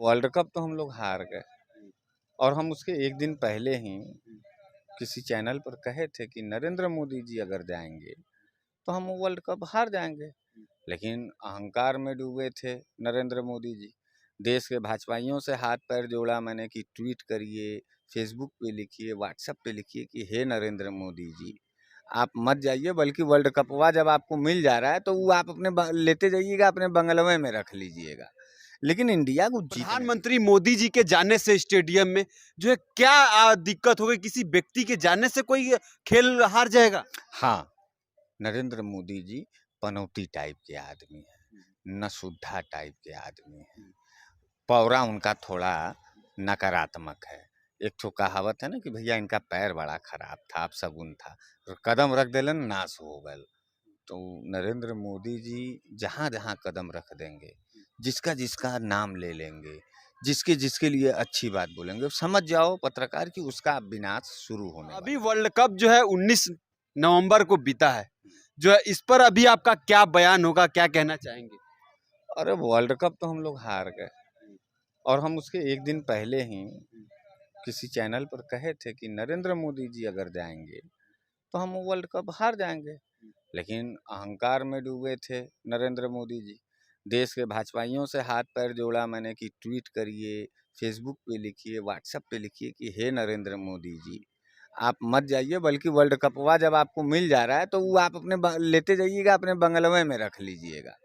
World cup तो हम लोग हार गए और हम उसके एक दिन पहले ही किसी चैनल पर कहे थे कि नरेंद्र मोदी जी अगर जाएंगे तो हम वर्ल्ड कप हार जाएंगे। लेकिन अहंकार में डूबे थे नरेंद्र मोदी जी। देश के भाजपाइयों से हाथ पैर जोड़ा मैंने कि ट्वीट करिए, फेसबुक पे लिखिए, व्हाट्सएप पे लिखिए कि हे नरेंद्र मोदी जी आप मत जाइए, बल्कि वर्ल्ड कपवा जब आपको मिल जा रहा है तो वो आप अपने लेते जाइएगा, अपने बंगलवे में रख लीजिएगा। लेकिन इंडिया को जीतने प्रधानमंत्री मोदी जी के जाने से स्टेडियम में जो है क्या दिक्कत हो गई? किसी व्यक्ति के जाने से कोई खेल हार जाएगा? हाँ, नरेंद्र मोदी जी पनौती टाइप के आदमी हैं, नसुद्धा टाइप के आदमी हैं। पौरा उनका थोड़ा नकारात्मक है। एक ठो कहावत है ना कि भैया इनका पैर बड़ा खराब था, अब शगुन था, तो कदम रख देलन नाश हो गल। तो नरेंद्र मोदी जी जहाँ जहाँ कदम रख देंगे, जिसका जिसका नाम ले लेंगे, जिसके जिसके लिए अच्छी बात बोलेंगे, समझ जाओ पत्रकार कि उसका विनाश शुरू होने वाला अभी वर्ल्ड कप जो है 19 नवंबर को बीता है, जो है इस पर अभी आपका क्या बयान होगा, क्या कहना चाहेंगे? अरे वर्ल्ड कप तो हम लोग हार गए और हम उसके एक दिन पहले ही किसी चैनल पर कहे थे कि नरेंद्र मोदी जी अगर जाएंगे तो हम वर्ल्ड कप हार जाएंगे। लेकिन अहंकार में डूबे थे नरेंद्र मोदी जी। देश के भाजपाइयों से हाथ पैर जोड़ा मैंने कि ट्वीट करिए, फेसबुक पे लिखिए, व्हाट्सएप पे लिखिए कि हे नरेंद्र मोदी जी आप मत जाइए, बल्कि वर्ल्ड कपवा जब आपको मिल जा रहा है तो वो आप अपने लेते जाइएगा, अपने बंगलवे में रख लीजिएगा।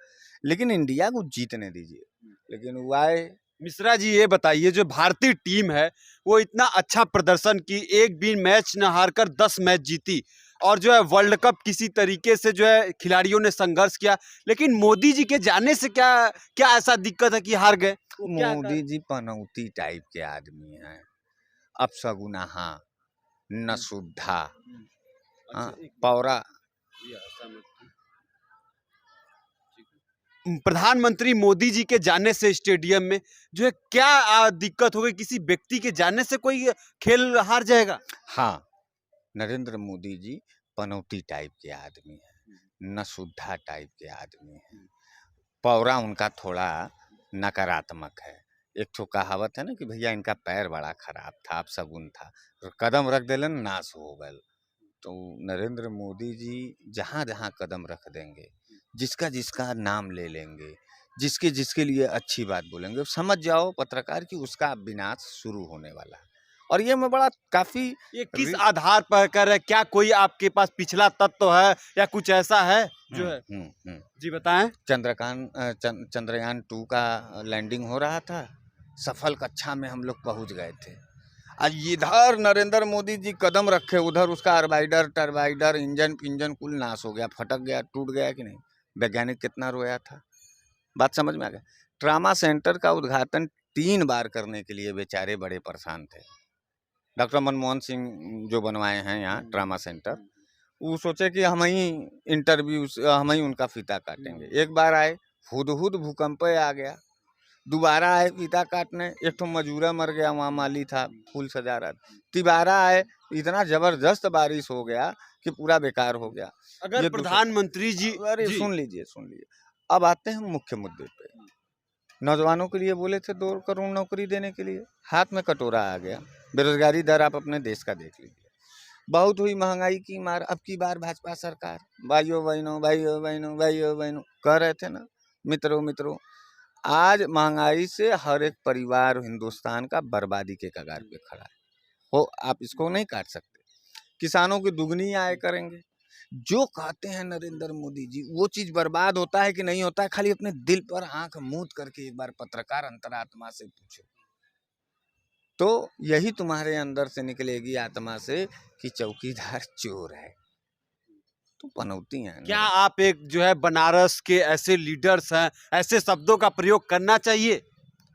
लेकिन इंडिया को जीतने दीजिए। लेकिन वो आए। मिश्रा जी ये बताइए, जो भारतीय टीम है वो इतना अच्छा प्रदर्शन की, एक भी मैच न हारकर 10 मैच जीती, और जो है वर्ल्ड कप किसी तरीके से जो है खिलाड़ियों ने संघर्ष किया, लेकिन मोदी जी के जाने से क्या क्या ऐसा दिक्कत है कि हार गए? मोदी जी पनौती टाइप के आदमी हैं, अपशगुना, हाँ, नसुद्धा, हाँ, पौरा। प्रधानमंत्री मोदी जी के जाने से स्टेडियम में जो है क्या दिक्कत हो गई? किसी व्यक्ति के जाने से कोई खेल हार जाएगा? हाँ, नरेंद्र मोदी जी पनौती टाइप के आदमी हैं, नसुद्धा टाइप के आदमी हैं। पौरा उनका थोड़ा नकारात्मक है। एक ठो कहावत है ना कि भैया इनका पैर बड़ा खराब था, अब शगुन था, तो कदम रख देलन नाश हो गल। तो नरेंद्र मोदी जी जहाँ जहाँ कदम रख देंगे, जिसका जिसका नाम ले लेंगे, जिसके जिसके लिए अच्छी बात बोलेंगे, समझ जाओ पत्रकार कि उसका विनाश शुरू होने वाला है। और ये मैं बड़ा काफी ये किस आधार पर कर रहे हैं? क्या कोई आपके पास पिछला तत्व है या कुछ ऐसा है जो है? जी बताएं। चंद्रयान 2 का लैंडिंग हो रहा था, सफल कक्षा में हम लोग पहुंच गए थे। आज इधर नरेंद्र मोदी जी कदम रखे, उधर उसका अर्बाइडर टर्बाइडर इंजन पिंजन कुल नाश हो गया, फटक गया, टूट गया कि नहीं। वैज्ञानिक कितना रोया था, बात समझ में आ गया। ट्रामा सेंटर का उद्घाटन 3 बार करने के लिए बेचारे बड़े परेशान थे। डॉक्टर मनमोहन सिंह जो बनवाए हैं यहाँ ट्रामा सेंटर, वो सोचे कि हम ही इंटरव्यू हम ही उनका फीता काटेंगे। एक बार आए, हुदहुद भूकंप आ गया। दोबारा आए फीता काटने, एक तो मजूरा मर गया, वहाँ माली था, फूल सजा रहा था। तिबारा आए, इतना जबरदस्त बारिश हो गया कि पूरा बेकार हो गया। अगर प्रधानमंत्री जी, अरे सुन लीजिए। अब आते हैं मुख्य मुद्दे पे। नौजवानों के लिए बोले थे 2 करोड़ नौकरी देने के लिए, हाथ में कटोरा आ गया। बेरोजगारी दर आप अपने देश का देख लीजिए, बहुत हुई महंगाई की मार। अब की बार भाजपा सरकार, भाइयों बहनों कह रहे थे ना, मित्रों, आज महंगाई से हर एक परिवार हिंदुस्तान का बर्बादी के कगार पे खड़ा है। हो, आप इसको नहीं काट सकते। किसानों की दुगनी आय करेंगे। जो कहते हैं नरेंद्र मोदी जी, वो चीज बर्बाद होता है कि नहीं होता है, खाली अपने दिल पर आंख मूंद करके एक बार पत्रकार अंतरात्मा से पूछो, तो यही तुम्हारे अंदर से निकलेगी आत्मा से कि चौकीदार चोर है। तो पनौती है। क्या आप एक जो है बनारस के ऐसे लीडर्स हैं, ऐसे शब्दों का प्रयोग करना चाहिए?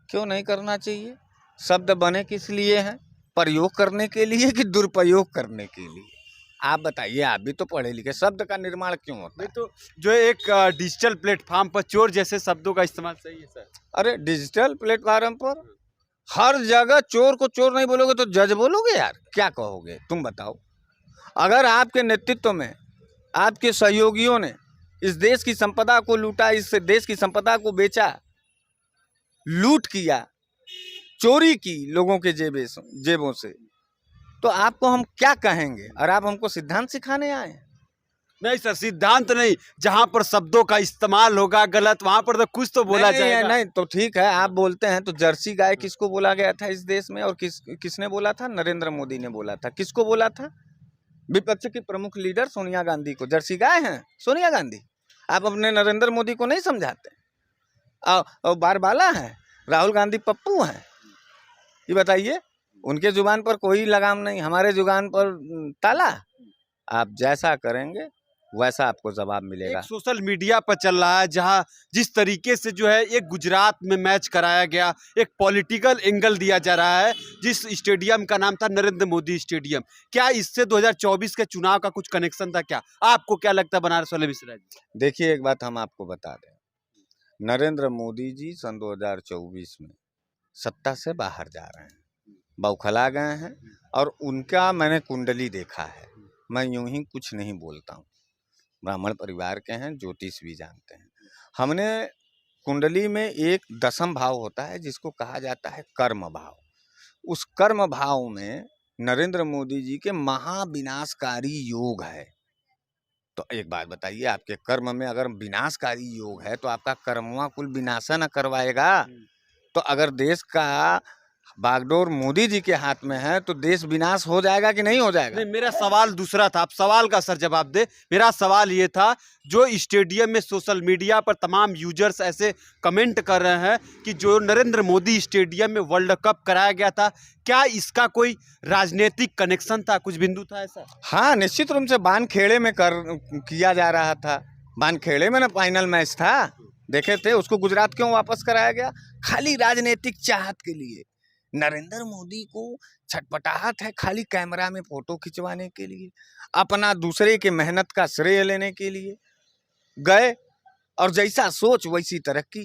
क्यों नहीं करना चाहिए? शब्द बने किस लिए हैं? प्रयोग करने के लिए कि दुरुपयोग करने के लिए? आप बताइए, आप भी तो पढ़े लिखे, शब्द का निर्माण क्यों होता है? तो जो एक डिजिटल प्लेटफॉर्म पर चोर जैसे शब्दों का इस्तेमाल सही है सर? अरे डिजिटल प्लेटफॉर्म पर हर जगह चोर को चोर नहीं बोलोगे तो जज बोलोगे यार, क्या कहोगे तुम बताओ? अगर आपके नेतृत्व में आपके सहयोगियों ने इस देश की संपदा को लूटा, इस देश की संपदा को बेचा, लूट किया, चोरी की लोगों के जेबों से, तो आपको हम क्या कहेंगे? और आप हमको सिद्धांत सिखाने आए हैं? नहीं सर, सिद्धांत नहीं, जहां पर शब्दों का इस्तेमाल होगा गलत, वहां पर तो कुछ तो बोला नहीं, जाएगा। नहीं तो ठीक है, आप बोलते हैं तो जर्सी गाय किसको बोला गया था इस देश में, और किसने बोला था? नरेंद्र मोदी ने बोला था। किसको बोला था? विपक्ष की प्रमुख लीडर सोनिया गांधी को। जर्सी गाय हैं सोनिया गांधी। आप अपने नरेंद्र मोदी को नहीं समझाते? और बारबाला हैं, राहुल गांधी पप्पू हैं। ये बताइए, उनके जुबान पर कोई लगाम नहीं, हमारे जुबान पर ताला। आप जैसा करेंगे वैसा आपको जवाब मिलेगा। एक सोशल मीडिया पर चल रहा है जहां जिस तरीके से जो है एक गुजरात में मैच कराया गया, एक पॉलिटिकल एंगल दिया जा रहा है, जिस स्टेडियम का नाम था नरेंद्र मोदी स्टेडियम। क्या इससे 2024 के चुनाव का कुछ कनेक्शन था क्या? आपको क्या लगता है बनारस वाले मिश्रा जी? देखिए, एक बात हम आपको बता दें, नरेंद्र मोदी जी सन 2024 में सत्ता से बाहर जा रहे हैं, बौखला गए हैं। और उनका मैंने कुंडली देखा है, मैं यूं ही कुछ नहीं बोलता हूँ। ब्राह्मण परिवार के हैं, ज्योतिष भी जानते हैं। हमने कुंडली में एक दशम भाव होता है जिसको कहा जाता है कर्म भाव। उस कर्म भाव में नरेंद्र मोदी जी के महाविनाशकारी योग है। तो एक बात बताइए, आपके कर्म में अगर विनाशकारी योग है तो आपका कर्मवा कुल विनाशा न करवाएगा? तो अगर देश का बागडोर मोदी जी के हाथ में है तो देश विनाश हो जाएगा कि नहीं हो जाएगा? नहीं, मेरा सवाल दूसरा था, आप सवाल का सर जवाब दे। मेरा सवाल ये था, जो स्टेडियम में सोशल मीडिया पर तमाम यूजर्स ऐसे कमेंट कर रहे हैं कि जो नरेंद्र मोदी स्टेडियम में वर्ल्ड कप कराया गया था, क्या इसका कोई राजनीतिक कनेक्शन था, कुछ बिंदु था ऐसा? हाँ, निश्चित रूप से बानखेड़े में किया जा रहा था। बानखेड़े में ना फाइनल मैच था, देखे थे। उसको गुजरात क्यों वापस कराया गया? खाली राजनीतिक चाहत के लिए। नरेंद्र मोदी को छटपटाहट है खाली कैमरा में फोटो खिंचवाने के लिए, अपना दूसरे के मेहनत का श्रेय लेने के लिए गए, और जैसा सोच वैसी तरक्की।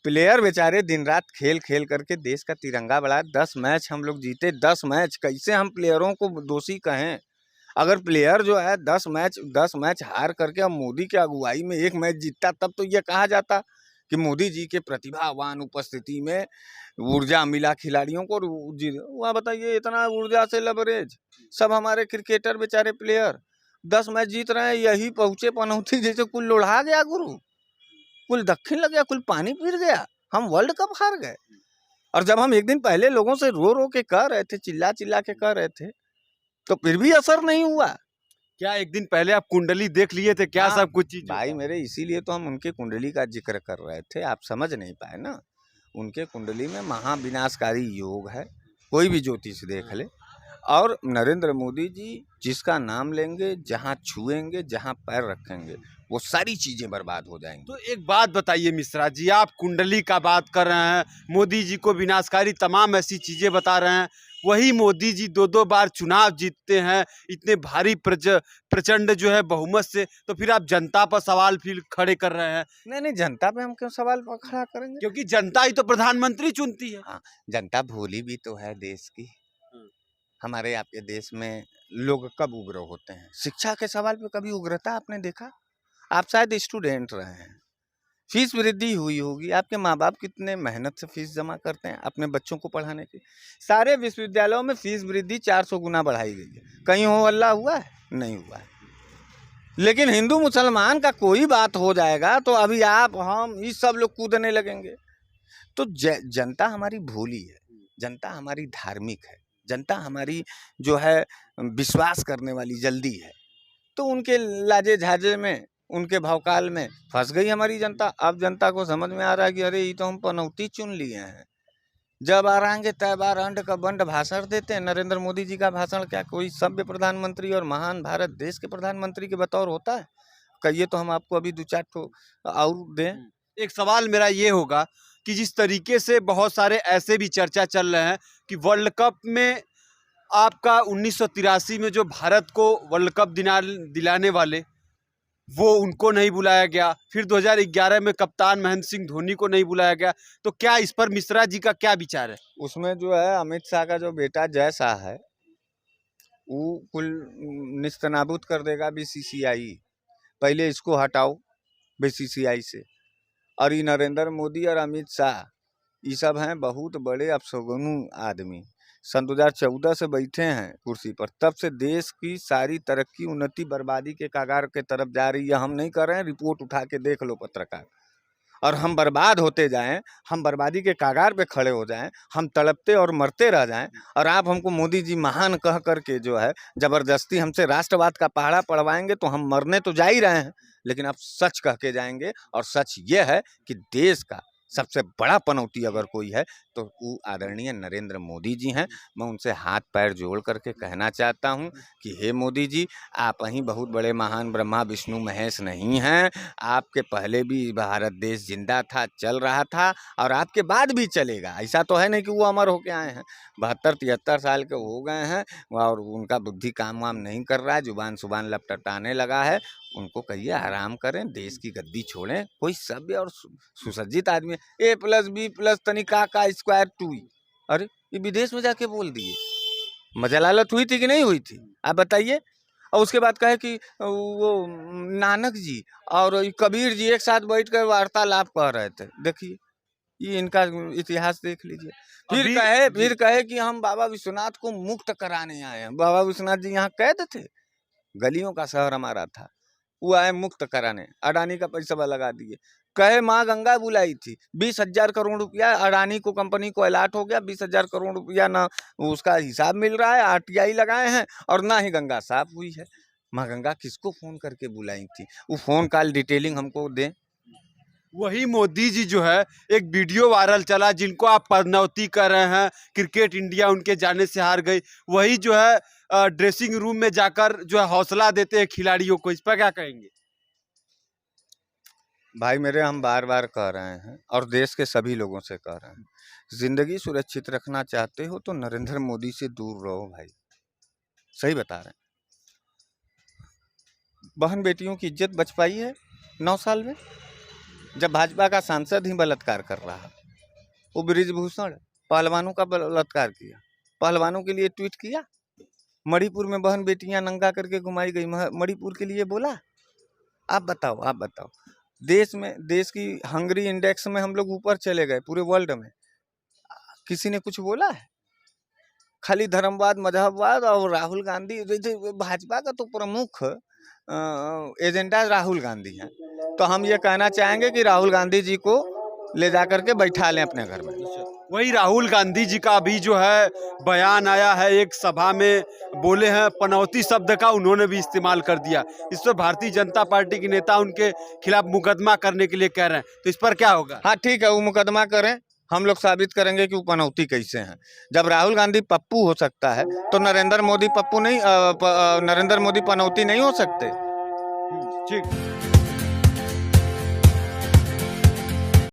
प्लेयर बेचारे दिन रात खेल खेल करके देश का तिरंगा बढ़ाया। 10 मैच हम लोग जीते, 10 मैच। कैसे हम प्लेयरों को दोषी कहें? अगर प्लेयर जो है 10 मैच हार करके अब मोदी की अगुवाई में एक मैच जीतता, तब तो ये कहा जाता कि मोदी जी के प्रतिभावान उपस्थिति में ऊर्जा मिला खिलाड़ियों को। वहाँ बताइए, इतना ऊर्जा से लबरेज सब हमारे क्रिकेटर बेचारे प्लेयर 10 मैच जीत रहे हैं, यही पहुंचे पनौती जैसे कुल लोढ़ा गया गुरु, कुल दक्षिण लग गया, कुल पानी फिर गया, हम वर्ल्ड कप हार गए। और जब हम एक दिन पहले लोगों से रो रो के कह रहे थे, चिल्ला चिल्ला के कह रहे थे, तो फिर भी असर नहीं हुआ। क्या एक दिन पहले आप कुंडली देख लिए थे क्या? हाँ, सब कुछ चीज भाई मेरे, इसीलिए तो हम उनके कुंडली का जिक्र कर रहे थे, आप समझ नहीं पाए ना। उनके कुंडली में महाविनाशकारी योग है, कोई भी ज्योतिष देख ले। और नरेंद्र मोदी जी जिसका नाम लेंगे, जहाँ छुएंगे, जहाँ पैर रखेंगे, वो सारी चीजें बर्बाद हो जाएंगी। तो एक बात बताइए मिश्रा जी, आप कुंडली का बात कर रहे हैं, मोदी जी को विनाशकारी तमाम ऐसी चीजें बता रहे हैं, वही मोदी जी 2-2 बार चुनाव जीतते हैं इतने भारी प्रचंड जो है बहुमत से, तो फिर आप जनता पर सवाल फिर खड़े कर रहे हैं? नहीं, जनता पे हम क्यों सवाल खड़ा करेंगे? क्योंकि जनता ही तो प्रधानमंत्री चुनती है। हाँ, जनता भोली भी तो है देश की। हमारे आपके देश में लोग कब उग्र होते हैं? शिक्षा के सवाल पे कभी उग्रता आपने देखा? आप शायद स्टूडेंट रहे हैं, फीस वृद्धि हुई होगी, आपके माँ बाप कितने मेहनत से फीस जमा करते हैं अपने बच्चों को पढ़ाने की। सारे विश्वविद्यालयों में फीस वृद्धि 400 गुना बढ़ाई गई है। कहीं हो हल्ला हुआ है? नहीं हुआ है। लेकिन हिंदू मुसलमान का कोई बात हो जाएगा तो अभी आप हम ये सब लोग कूदने लगेंगे। तो जनता हमारी भोली है, जनता हमारी धार्मिक है, जनता हमारी जो है विश्वास करने वाली जल्दी है। तो उनके लाजे झाजे में, उनके भौकाल में फंस गई हमारी जनता। अब जनता को समझ में आ रहा है कि अरे ये तो हम पनौती चुन लिए हैं। जब आरांगे तय बार अंड का बंड भाषण देते हैं। नरेंद्र मोदी जी का भाषण क्या कोई सभ्य प्रधानमंत्री और महान भारत देश के प्रधानमंत्री के बतौर होता है? कहिए तो हम आपको अभी 2-4 ठो और दें। एक सवाल मेरा ये होगा कि जिस तरीके से बहुत सारे ऐसे भी चर्चा चल रहे हैं कि वर्ल्ड कप में आपका 1983 में जो भारत को वर्ल्ड कप दिलाने वाले, वो उनको नहीं बुलाया गया, फिर 2011 में कप्तान महेंद्र सिंह धोनी को नहीं बुलाया गया, तो क्या इस पर मिश्रा जी का क्या विचार है? उसमें जो है अमित शाह का जो बेटा जय शाह है, वो कुल निस्तनाबूद कर देगा बीसीसीआई। पहले इसको हटाओ बीसीसीआई से। और ये नरेंद्र मोदी और अमित शाह ये सब हैं बहुत बड़े अपशगुनी आदमी। सन 2014 से बैठे हैं कुर्सी पर, तब से देश की सारी तरक्की उन्नति बर्बादी के कगार के तरफ जा रही है। हम नहीं कर रहे हैं, रिपोर्ट उठा के देख लो पत्रकार। और हम बर्बाद होते जाएं, हम बर्बादी के कगार पे खड़े हो जाएं, हम तड़पते और मरते रह जाएं, और आप हमको मोदी जी महान कह करके जो है जबरदस्ती हमसे राष्ट्रवाद का पहाड़ा पढ़वाएंगे, तो हम मरने तो जा ही रहे हैं, लेकिन आप सच कह के जाएंगे। और सच ये है कि देश का सबसे बड़ा पनौती अगर कोई है तो वो आदरणीय नरेंद्र मोदी जी हैं। मैं उनसे हाथ पैर जोड़ करके कहना चाहता हूं कि हे मोदी जी, आप ही बहुत बड़े महान ब्रह्मा विष्णु महेश नहीं हैं। आपके पहले भी भारत देश जिंदा था, चल रहा था, और आपके बाद भी चलेगा। ऐसा तो है नहीं कि वो अमर होके आए हैं। 72-73 साल के हो गए हैं और उनका बुद्धि काम वाम नहीं कर रहा है, जुबान सुबान लपटटाने लगा है। उनको कहिए आराम करें, देश की गद्दी छोड़ें। कोई सभ्य और सुसज्जित आदमी है। A+B+ तनिका का स्क्वायर 2। अरे ये विदेश में जाके बोल दिए, मजलालत हुई थी कि नहीं हुई थी, आप बताइए। और उसके बाद कहे कि वो नानक जी और कबीर जी एक साथ बैठकर वार्तालाप कर रहे थे। देखिए ये इनका इतिहास देख लीजिए। फिर कहे कि हम बाबा विश्वनाथ को मुक्त कराने आए हैं। बाबा विश्वनाथ जी यहाँ कैद थे, गलियों का शहर हमारा था, वो आए मुक्त कराने, अडानी का पैसा लगा दिए। कहे माँ गंगा बुलाई थी, 20,000 करोड़ रुपया अडानी को कंपनी को अलॉट हो गया, 20,000 करोड़ रुपया ना उसका हिसाब मिल रहा है, आरटीआई लगाए हैं, और ना ही गंगा साफ हुई है। माँ गंगा किसको फोन करके बुलाई थी, वो फोन कॉल डिटेलिंग हमको दें। वही मोदी जी जो है, एक वीडियो वायरल चला जिनको आप पदनौती कर रहे हैं, क्रिकेट इंडिया उनके जाने से हार गई, वही जो है ड्रेसिंग रूम में जाकर जो है हौसला देते हैं खिलाड़ियों को, इस पर क्या कहेंगे? भाई मेरे, हम बार बार कह रहे हैं और देश के सभी लोगों से कह रहे हैं, जिंदगी सुरक्षित रखना चाहते हो तो नरेंद्र मोदी से दूर रहो भाई। सही बता रहे हैं। बहन बेटियों की इज्जत बच पाई है 9 साल में, जब भाजपा का सांसद ही बलात्कार कर रहा है। वो बृजभूषण पहलवानों का बलात्कार किया, पहलवानों के लिए ट्वीट किया। मणिपुर में बहन बेटियां नंगा करके घुमाई गई, मणिपुर के लिए बोला। आप बताओ, आप बताओ। देश में, देश की हंगरी इंडेक्स में हम लोग ऊपर चले गए पूरे वर्ल्ड में, किसी ने कुछ बोला है? खाली धर्मवाद, मजहबवाद और राहुल गांधी, भाजपा का तो प्रमुख एजेंडा राहुल गांधी हैं। तो हम ये कहना चाहेंगे कि राहुल गांधी जी को ले जा करके बैठा लें अपने घर में। वही राहुल गांधी जी का अभी जो है बयान आया है, एक सभा में बोले हैं, पनौती शब्द का उन्होंने भी इस्तेमाल कर दिया। इस पर भारतीय जनता पार्टी के नेता उनके खिलाफ मुकदमा करने के लिए कह रहे हैं, तो इस पर क्या होगा? हाँ ठीक है, वो मुकदमा करें, हम लोग साबित करेंगे कि वो पनौती कैसे हैं। जब राहुल गांधी पप्पू हो सकता है तो नरेंद्र मोदी पप्पू नहीं, नरेंद्र मोदी पनौती नहीं हो सकते। ठीक।